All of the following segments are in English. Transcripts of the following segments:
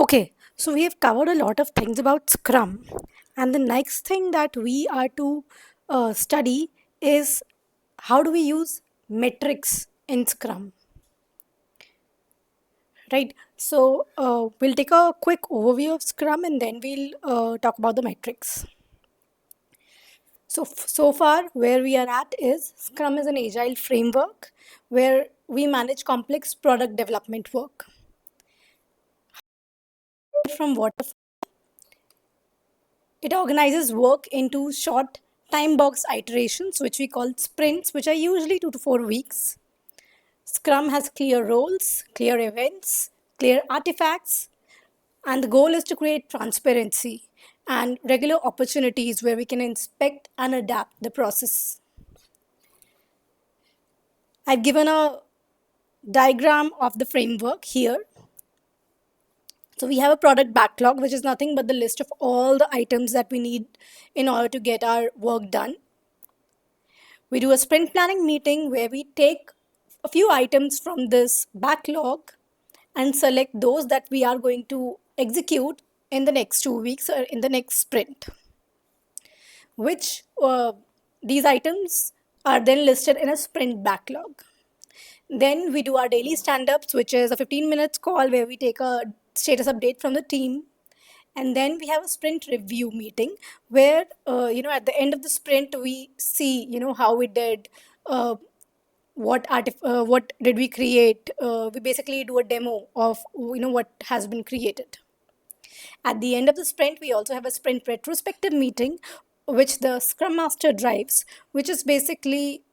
Okay, so we have covered a lot of things about Scrum, and the next thing that we are to study is how do we use metrics in Scrum, right? So we'll take a quick overview of Scrum and then we'll talk about the metrics. So far, where we are at is Scrum is an agile framework where we manage complex product development work. From waterfall, it organizes work into short time box iterations, which we call sprints, which are usually 2 to 4 weeks. Scrum has clear roles, clear events, clear artifacts, and the goal is to create transparency and regular opportunities where we can inspect and adapt the process. I've given a diagram of the framework here. So we have a product backlog, which is nothing but the list of all the items that we need in order to get our work done. We do a sprint planning meeting where we take a few items from this backlog and select those that we are going to execute in the next 2 weeks or in the next sprint, which these items are then listed in a sprint backlog. Then we do our daily stand-ups, which is a 15 minutes call where we take a status update from the team. And then we have a sprint review meeting where, at the end of the sprint, we see, how we did, uh, what did we create. We basically do a demo of, what has been created. At the end of the sprint, we also have a sprint retrospective meeting, which the Scrum Master drives, which is basically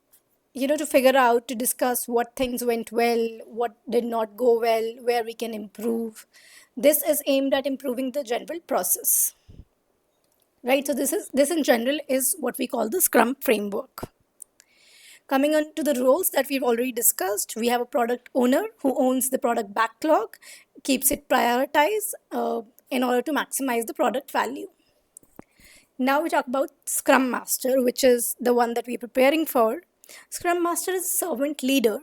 to figure out, to discuss what things went well, what did not go well, where we can improve. This is aimed at improving the general process, right? So this in general is what we call the Scrum framework. Coming on to the roles that we've already discussed, we have a product owner who owns the product backlog, keeps it prioritized in order to maximize the product value. Now we talk about Scrum Master, which is the one that we're preparing for. Scrum Master is a servant leader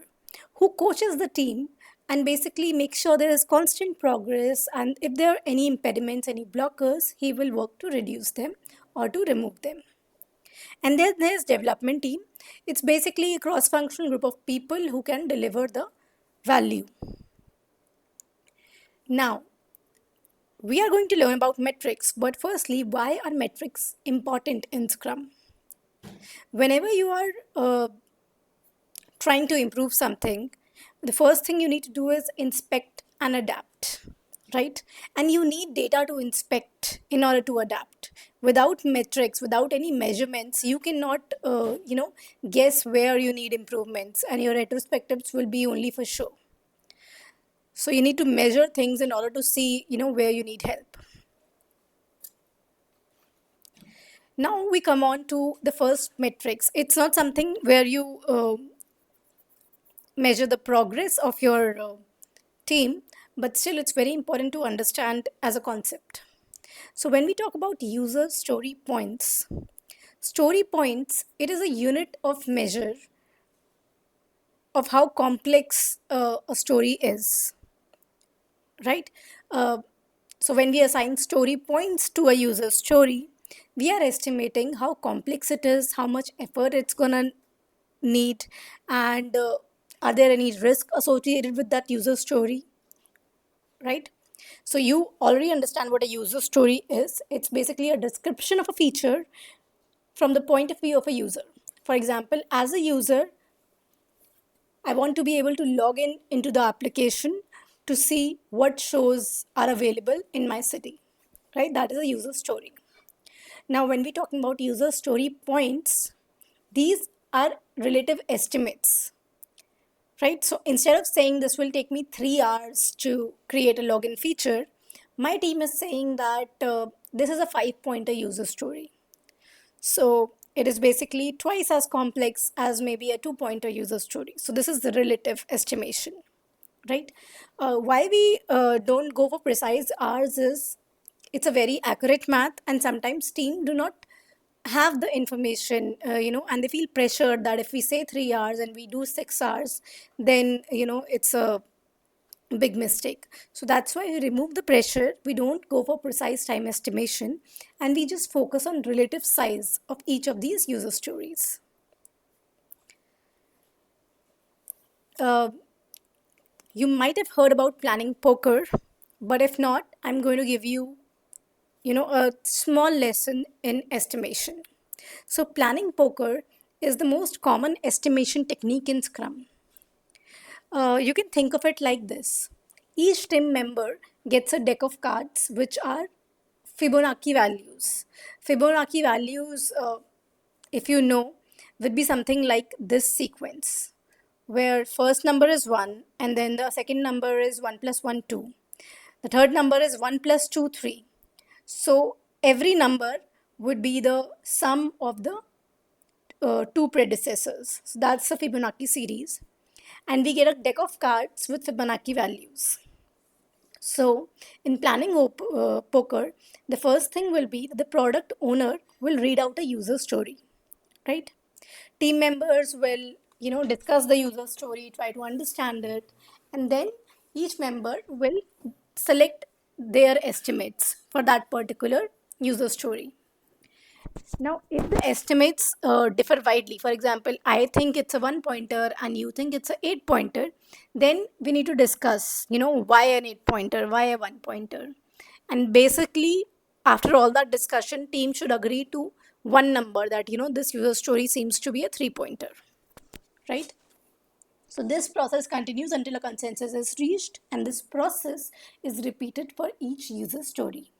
who coaches the team and basically makes sure there is constant progress. And if there are any impediments, any blockers, he will work to reduce them or to remove them. And then there's development team. It's basically a cross-functional group of people who can deliver the value. Now, we are going to learn about metrics, but firstly, why are metrics important in Scrum? Whenever you are trying to improve something, the first thing you need to do is inspect and adapt, right? And you need data to inspect in order to adapt. Without metrics, without any measurements, you cannot, guess where you need improvements, and your retrospectives will be only for show. So you need to measure things in order to see, where you need help. Now we come on to the first metrics. It's not something where you measure the progress of your team, but still it's very important to understand as a concept. So when we talk about user story points, it is a unit of measure of how complex a story is, right? So when we assign story points to a user story, we are estimating how complex it is, how much effort it's gonna need, and are there any risk associated with that user story, right? So you already understand what a user story is. It's basically a description of a feature from the point of view of a user. For example, as a user, I want to be able to log in into the application to see what shows are available in my city, right? That is a user story. Now, when we're talking about user story points, these are relative estimates, right? So instead of saying this will take me 3 hours to create a login feature, my team is saying that this is a 5 pointer user story. So it is basically twice as complex as maybe a 2 pointer user story. So this is the relative estimation, right? Why we don't go for precise hours is it's a very accurate math, and sometimes team do not have the information, and they feel pressured that if we say 3 hours and we do 6 hours, then it's a Big mistake. So that's why we remove the pressure. We don't go for precise time estimation, and we just focus on relative size of each of these user stories. Uh, you might have heard about planning poker, but if not, I'm going to give you, a small lesson in estimation. So planning poker is the most common estimation technique in Scrum. You can think of it like this. Each team member gets a deck of cards which are Fibonacci values. Fibonacci values, if you know, would be something like this sequence, where first number is 1, and then the second number is 1 plus 1, 2. The third number is 1 plus 2, 3. So every number would be the sum of the two predecessors. So that's the Fibonacci series. And we get a deck of cards with Fibonacci values. So, in planning poker, the first thing will be the product owner will read out a user story, right? Team members will, discuss the user story, try to understand it, and then each member will select their estimates for that particular user story. Now, if the estimates differ widely, for example, I think it's a 1 pointer and you think it's a 8 pointer, then we need to discuss, why an 8 pointer, why a 1 pointer. And basically, after all that discussion, team should agree to one number that, this user story seems to be a 3 pointer, right? So this process continues until a consensus is reached, and this process is repeated for each user story,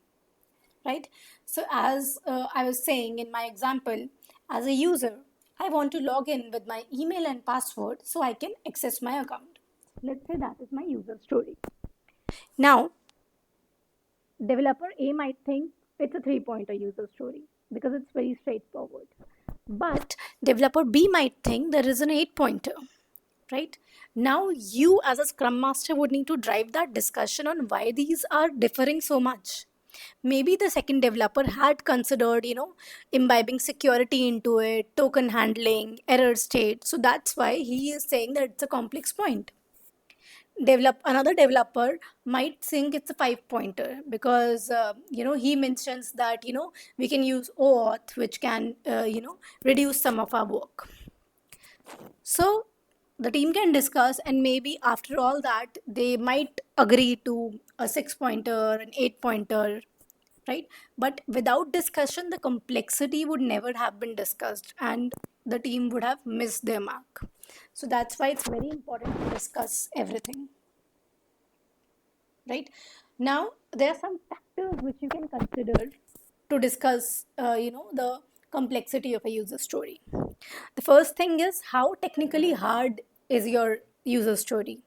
right? So as I was saying in my example, as a user, I want to log in with my email and password so I can access my account. Let's say that is my user story. Now, developer A might think it's a 3 pointer user story because it's very straightforward. But developer B might think there is an 8 pointer, right? Now, you as a Scrum Master would need to drive that discussion on why these are differing so much. Maybe the second developer had considered, imbibing security into it, token handling, error state. So that's why he is saying that it's a complex point. Another developer might think it's a 5 pointer because he mentions that we can use OAuth, which can reduce some of our work. So the team can discuss, and maybe after all that, they might agree to a 6 pointer, an 8 pointer, right? But without discussion, the complexity would never have been discussed, and the team would have missed their mark. So that's why it's very important to discuss everything, right? Now, there are some factors which you can consider to discuss, the complexity of a user story. The first thing is how technically hard is your user story?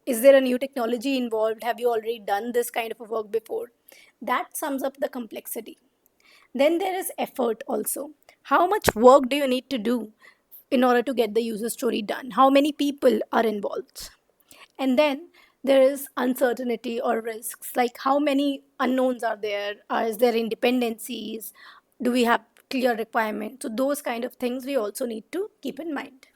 Is there a new technology involved? Have you already done this kind of a work before? That sums up the complexity. Then there is effort also. How much work do you need to do in order to get the user story done? How many people are involved? And then there is uncertainty or risks, like how many unknowns are there? Is there independencies? Do we have clear requirements? So those kind of things we also need to keep in mind,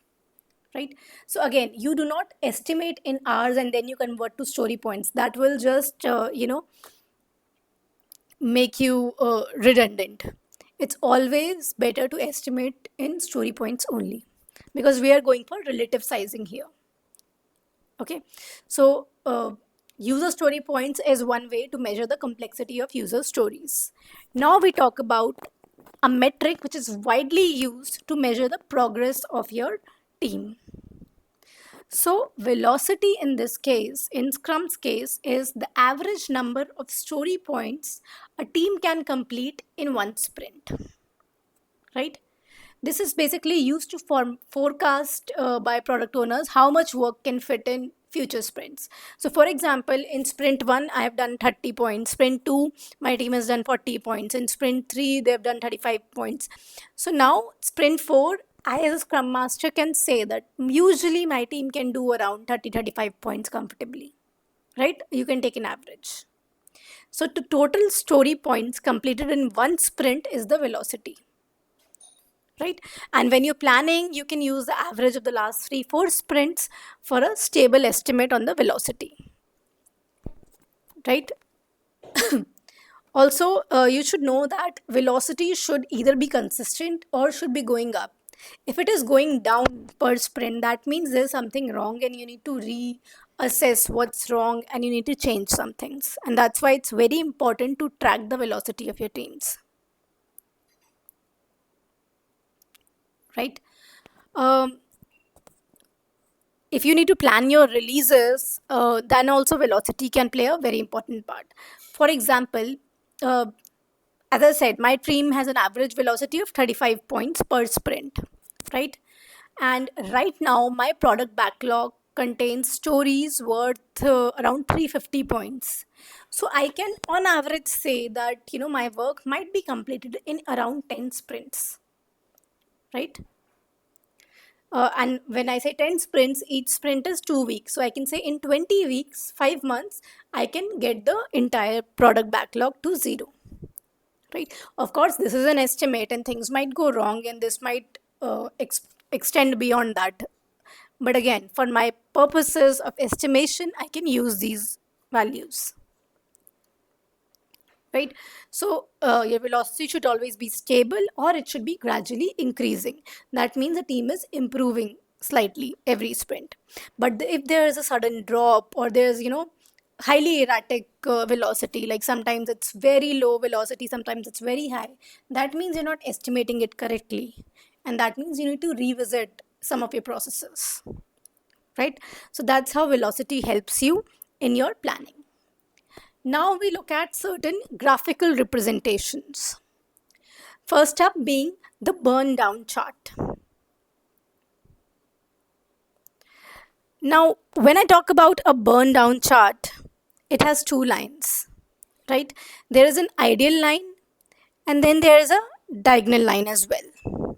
right? So again, you do not estimate in hours and then you convert to story points. That will just make you redundant. It's always better to estimate in story points only, because we are going for relative sizing here. Okay, so user story points is one way to measure the complexity of user stories. Now we talk about a metric which is widely used to measure the progress of your team. So velocity in this case, in Scrum's case, is the average number of story points a team can complete in one sprint, right? This is basically used to forecast by product owners how much work can fit in future sprints. So for example, in sprint 1 I have done 30 points, sprint 2 my team has done 40 points, in sprint 3 they have done 35 points. So now sprint 4, I as a scrum master can say that usually my team can do around 30-35 points comfortably, right? You can take an average. So the total story points completed in one sprint is the velocity, right? And when you're planning, you can use the average of the last 3-4 sprints for a stable estimate on the velocity. right? Also, you should know that velocity should either be consistent or should be going up. If it is going down per sprint, that means there's something wrong and you need to reassess what's wrong and you need to change some things. And that's why it's very important to track the velocity of your teams, right? Um, if you need to plan your releases, then also velocity can play a very important part. For example, uh, as I said, my team has an average velocity of 35 points per sprint, right? And right now, my product backlog contains stories worth around 350 points. So I can, on average, say that my work might be completed in around 10 sprints, right? And when I say 10 sprints, each sprint is 2 weeks. So I can say in 20 weeks, 5 months, I can get the entire product backlog to zero, right? Of course, this is an estimate and things might go wrong and this might extend beyond that. But again, for my purposes of estimation, I can use these values, right? So your velocity should always be stable or it should be gradually increasing. That means the team is improving slightly every sprint. But if there is a sudden drop or there's highly erratic velocity, like sometimes it's very low velocity, sometimes it's very high, that means you're not estimating it correctly, and that means you need to revisit some of your processes, right? So that's how velocity helps you in your planning. Now we look at certain graphical representations. First up being the burn down chart. Now, when I talk about a burn down chart, it has two lines, right? There is an ideal line and then there is a diagonal line as well.